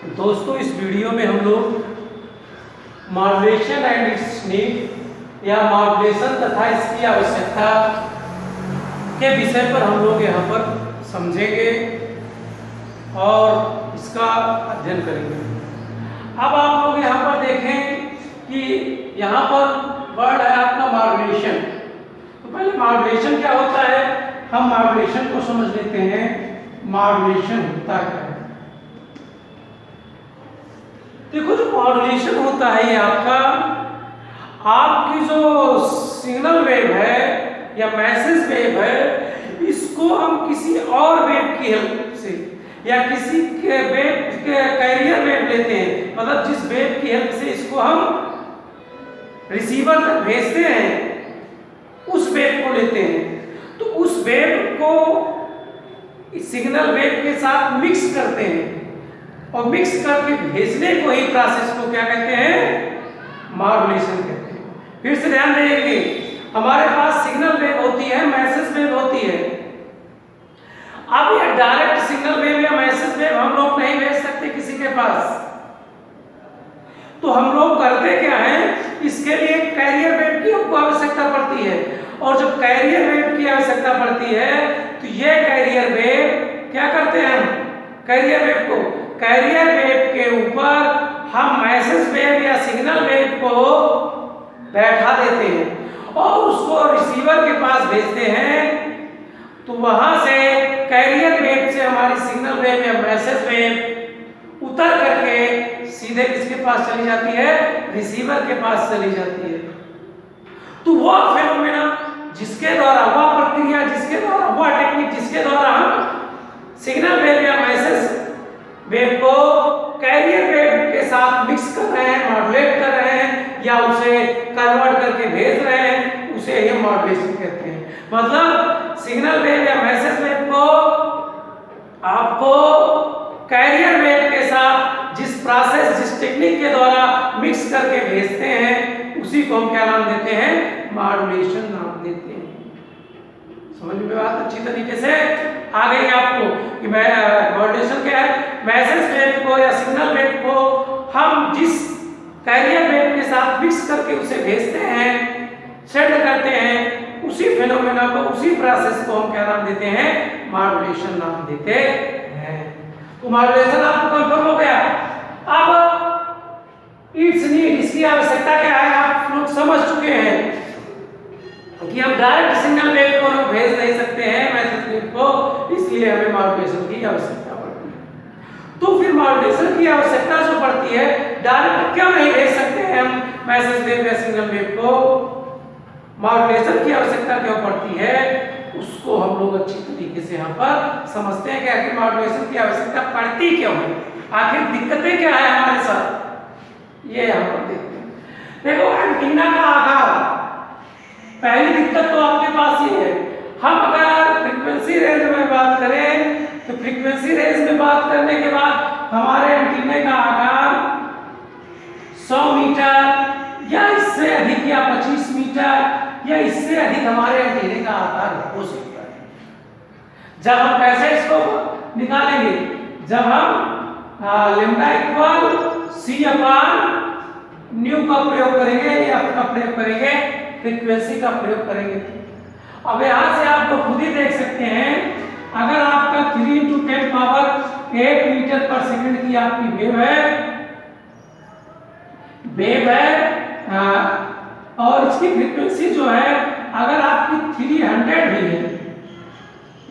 दोस्तों, इस वीडियो में हम लोग मॉड्यूलेशन एंड इट्स नीड या मॉड्यूलेशन तथा इसकी आवश्यकता के विषय पर हम लोग यहाँ पर समझेंगे और इसका अध्ययन करेंगे। अब आप लोग यहाँ पर देखें कि यहाँ पर वर्ड है आपका मॉड्यूलेशन। तो पहले मॉड्यूलेशन क्या होता है, हम मॉड्यूलेशन को समझ लेते हैं। मॉड्यूलेशन होता है, देखो जो मॉड्यूलेशन होता है ये आपकी जो सिग्नल वेव है या मैसेज वेव है, इसको हम किसी और वेव की हेल्प से या किसी के वेव के कैरियर वेव लेते हैं, मतलब जिस वेव की हेल्प से इसको हम रिसीवर तक भेजते हैं उस वेव को लेते हैं। तो उस वेव को सिग्नल वेव के साथ मिक्स करते हैं और मिक्स करके भेजने को ही प्रोसेस को क्या कहते हैं, मॉड्यूलेशन कहते हैं। फिर से ध्यान देंगे, हमारे पास सिग्नल वेव होती है, मैसेज वेव होती है। अब ये डायरेक्ट सिग्नल वेव या मैसेज वेव हम लोग नहीं भेज सकते किसी के पास, तो हम लोग करते क्या है, इसके लिए कैरियर वेव की हमको आवश्यकता पड़ती है। और जब कैरियर वेव की आवश्यकता पड़ती है तो ये कैरियर वेव क्या करते हैं, हम कैरियर वेव को, कैरियर वेव के ऊपर हम मैसेज वेव या सिग्नल वेव को बैठा देते हैं और उसको रिसीवर के पास भेजते हैं। तो वहां से कैरियर वेव से हमारी सिग्नल वेव या मैसेज वेव उतर करके सीधे किसके पास चली जाती है, रिसीवर के पास चली जाती है। तो वह फेनोमेना जिसके द्वारा, वह प्रक्रिया जिसके द्वारा, वह टेक्निक जिसके द्वारा हम सिग्नल वेव या मैसेज वेव को कैरियर वेव के साथ मिक्स कर रहे हैं, मॉड्यूलेट कर रहे हैं या उसे कन्वर्ट करके भेज रहे हैं, उसे ही मॉड्यूलेशन कहते हैं। मतलब सिग्नल वेव या मैसेज वेव को आपको कैरियर वेव के साथ जिस प्रोसेस, जिस टेक्निक के द्वारा मिक्स करके भेजते हैं उसी को हम क्या नाम देते हैं, मॉड्यूलेशन नाम देते हैं। समझ में बात अच्छी तरीके से आ गई आपको कि मॉड्यूलेशन क्या है, मैसेज वेव को या सिग्नल वेव को हम जिस कैरियर वेव के साथ मिक्स करके उसे भेजते हैं, सेंड करते हैं, उसी फेनोमेना को, उसी प्रोसेस को हम क्या नाम देते हैं, मॉड्यूलेशन नाम देते हैं। तो मॉड्यूलेशन आपको कंफर्म हो गया। अब इट्स नीड, इसकी आवश्यकता क्या है, आप लोग समझ चुके हैं कि हम डायरेक्ट सिग्नल वेव को लोग भेज नहीं सकते हैं मैसेज वेव को, इसलिए हमें मॉड्यूलेशन की आवश्यकता पड़ती है। तो फिर मॉड्यूलेशन की आवश्यकता जो पड़ती है, डायरेक्ट क्यों नहीं भेज सकते हैं हम मैसेज वेव या सिग्नल वेव को, मॉड्यूलेशन की आवश्यकता क्यों पड़ती है, उसको हम लोग अच्छी तरीके से यहाँ पर समझते हैं कि आखिर मॉड्यूलेशन की आवश्यकता पड़ती क्यों है, आखिर दिक्कतें क्या है हमारे साथ, ये यहाँ पर देखते हैं। देखो एंटीना का आकार, पहली दिक्कत तो आपके पास ये है, हम अगर फ्रीक्वेंसी रेंज में बात करें तो फ्रीक्वेंसी रेंज में बात करने के बाद हमारे एंटीने का आकार 100 मीटर या इससे अधिक या 25 मीटर या इससे अधिक हमारे एंटीने का आकार हो सकता है। जब हम कैसे इसको निकालेंगे, जब हम लैम्डा इक्वल सी अपान न्यू का प्रयोग करेंगे या का प्रयोग करेंगे, फ्रीक्वेंसी का प्रयोग करेंगे। अब यहां से आप लोग खुद ही देख सकते हैं, अगर आपका 3 × 10⁸ मीटर पर सेकंड की आपकी वेव है और इसकी फ्रीक्वेंसी जो है अगर आपकी 300 भी है,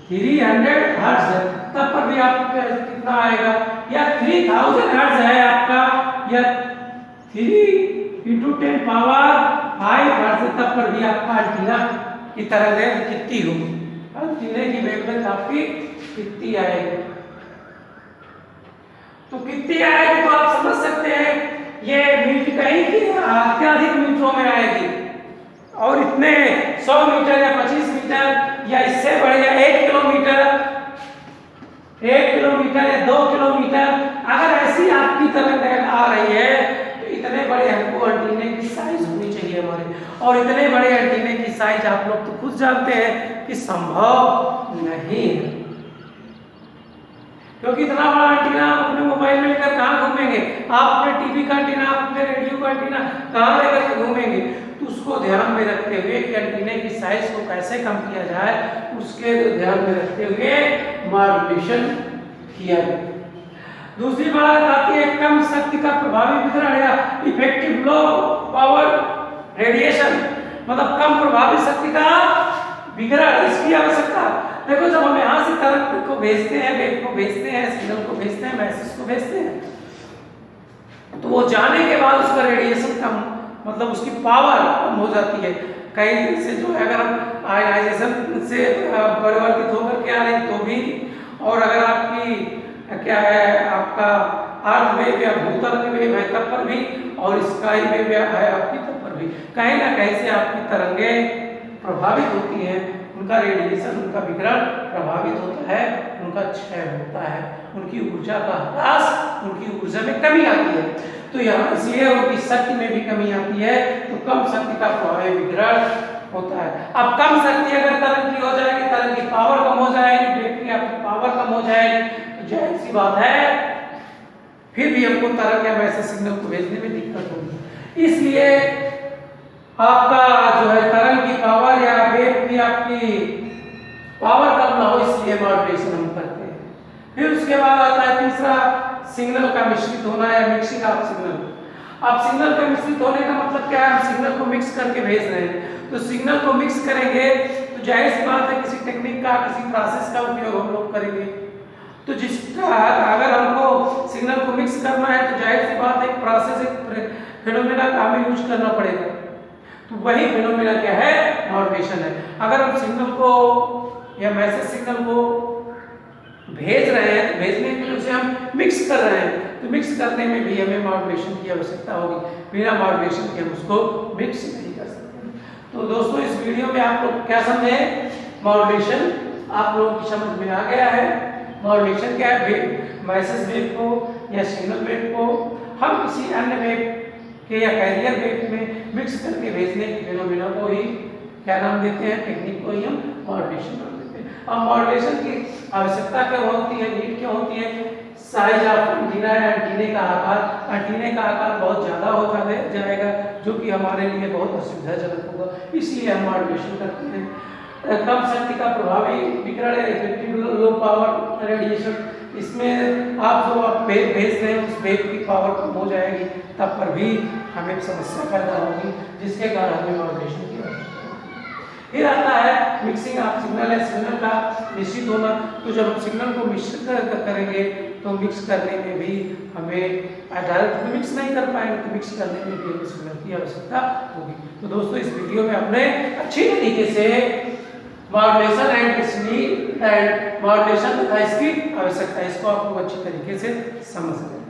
300 हर्ट्ज है, तब पर भी आपका कितना आएगा, या 3000 हर्ट्ज है आपका, या 3 × 10⁵ हर्ट्ज, तब पर भी आपका एंटीना की तरंग कितनी होगी, एंटीने की वेवलेंथ आपकी कितनी आएगी। तो कितनी आएगी तो आप समझ सकते हैं, ये मीटर कहीं की अत्यधिक मीटरों में आएगी और इतने 100 मीटर या 25 मीटर या इससे बढ़ या 1 किलोमीटर या 2 किलोमीटर, अगर ऐसी आपकी तरंग आ रही है तो इतने बड़े हमको एंटीने की साइज होनी चाहिए हमारे, और इतने बड़े एंटीने की साइज आप लोग तो खुद जानते हैं कि संभव नहीं है। क्योंकि इतना बड़ा एंटीना आप अपने मोबाइल में लेकर कहाँ घूमेंगे, आप अपने टीवी का एंटीना, आप अपने रेडियो का एंटीना कहाँ लेकर के घूमेंगे। तो उसको ध्यान में रखते हुए कि एंटीने की साइज को कैसे कम किया जाए, उसके ध्यान में रखते हुए मॉड्यूलेशन किया जाए। दूसरी बात आती है कम शक्ति का प्रभावी वितरण या इफेक्टिव लो पावर रेडिएशन, मतलब कम प्रभावी शक्ति का विकिरण, इसकी आवश्यकता। देखो जब हम यहाँ से तरंग को भेजते हैं, वेव को भेजते हैं, सिग्नल को भेजते हैं, मैसेज को भेजते हैं, तो वो जाने के बाद उसका रेडिएशन कम, मतलब उसकी पावर कम हो जाती है। कहीं से जो है अगर हम आयनाइजेशन से परिवर्तित होकर के आ रहे हैं तो भी, और अगर आपकी क्या है आपका अर्थ वेव या भूतल वेव है तब पर भी, और स्काई वेव है आपकी तब पर भी, कहीं ना कहीं से आपकी तरंगें प्रभावित होती हैं, उनका रेडिएशन, उनका विकिरण प्रभावित होता है, उनका क्षय होता है, उनकी ऊर्जा का ह्रास, उनकी ऊर्जा में कमी आती है। तो यहाँ इसलिए उनकी शक्ति में भी कमी आती है, तो कम शक्ति का प्रभावी विकिरण होता है। अब कम शक्ति अगर तरंग की हो जाएगी, तरंग की पावर कम हो जाएगी, वेव की आपकी पावर कम हो जाएगी, तो जाहिर सी बात है फिर भी हमको तरंग या मैसेज सिग्नल को भेजने में दिक्कत होगी। इसलिए आपका जो है तरंग की पावर या वेव की आपकी पावर कम ना हो, इसलिए मॉड्यूलेशन हम करते हैं। फिर उसके बाद आता है तीसरा, सिग्नल का मिश्रित होना या मिक्सिंग ऑफ सिग्नल। अब सिग्नल का मिश्रित होने का मतलब क्या है, हम सिग्नल को मिक्स करके भेज रहे हैं, तो सिग्नल को मिक्स करेंगे तो जाहिर सी बात है किसी टेक्निक का, किसी प्रोसेस का उपयोग हम लोग करेंगे। तो जिसका अगर हमको सिग्नल को मिक्स करना है तो जाहिर सी बात है एक प्रोसेस, एक फिनोमेना का हमें यूज करना पड़ेगा। तो वही फिनोमेना क्या है, मॉड्यूलेशन है। अगर हम सिग्नल को या मैसेज सिग्नल को भेज रहे हैं तो भेजने के लिए उसे हम मिक्स कर रहे हैं, तो मिक्स करने में भी हमें मॉड्यूलेशन की आवश्यकता होगी। बिना मॉड्यूलेशन के हम उसको मिक्स नहीं कर सकते। तो दोस्तों इस वीडियो में आप लोग क्या समझे, मॉड्यूलेशन आप लोगों की समझ में आ गया है। मॉड्यूलेशन क्या है, मैसेज वेव को या सिग्नल वेव को हम किसी अन्य वेव के या कैरियर वेव में मिक्स करके भेजने के फिनोमेना को ही क्या नाम देते हैं, टेक्निक को ही हम मॉड्यूलेशन नाम देते हैं। अब मॉड्यूलेशन की आवश्यकता क्यों होती है, नीड क्यों होती है, साइज ऑफ एंटीना या एंटीने का आकार, एंटीने का आकार बहुत ज़्यादा हो जाएगा जो कि हमारे लिए बहुत असुविधाजनक होगा, इसलिए हम मॉड्यूलेशन करते हैं। कम शक्ति का प्रभावी विकिरण है, इफेक्टिव लो पावर रेडिएशन, इसमें आप जो आप वेव भेज रहे हैं उस वेव की पावर कम हो जाएगी, तब पर भी हमें समस्या पैदा होगी, जिसके कारण हमें मॉड्यूलेशन की आवश्यकता होगी। फिर आता है मिक्सिंग ऑफ सिग्नल या सिग्नल का मिश्रित होना। तो जब हम सिग्नल को मिश्रित करेंगे तो मिक्स करने में भी हमें डायरेक्ट मिक्स नहीं कर पाएंगे, तो मिक्स करने में भी हमें सिग्नल की आवश्यकता होगी। तो दोस्तों इस वीडियो में हमने अच्छी तरीके से modulation and it's need and modulation तथा इसकी आवश्यकता, इसको आप लोग अच्छी तरीके से समझ गए।